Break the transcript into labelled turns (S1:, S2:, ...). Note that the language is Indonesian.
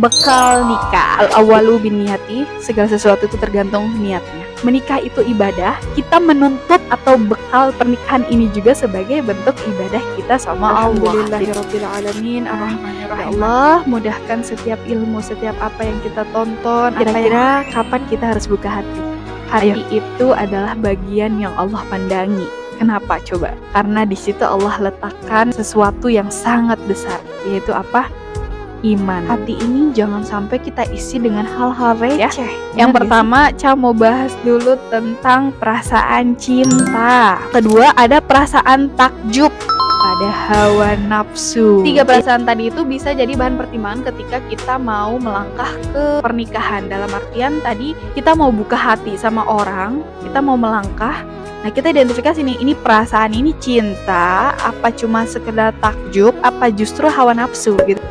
S1: bekal nikah. Al-awalu bin niyati, segala sesuatu itu tergantung niatnya. Menikah itu ibadah, kita menuntut atau bekal pernikahan ini juga sebagai bentuk ibadah kita sama Allah. Alhamdulillahirrabbilalamin, ar-rahmanirrahim. Ya Allah, mudahkan setiap ilmu, setiap apa yang kita tonton. Kira-kira kapan kita harus buka hati? Hati itu adalah bagian yang Allah pandangi. Kenapa coba? Karena di situ Allah letakkan sesuatu yang sangat besar, yaitu apa? Iman. Hati ini jangan sampai kita isi dengan hal-hal receh. Yang pertama, Ca mau bahas dulu tentang perasaan cinta. Kedua, ada perasaan takjub, ada hawa nafsu. 3 perasaan tadi itu bisa jadi bahan pertimbangan ketika kita mau melangkah ke pernikahan. Dalam artian tadi kita mau buka hati sama orang, kita mau melangkah. Nah, kita identifikasi nih, ini perasaan ini cinta, apa cuma sekedar takjub, apa justru hawa nafsu gitu.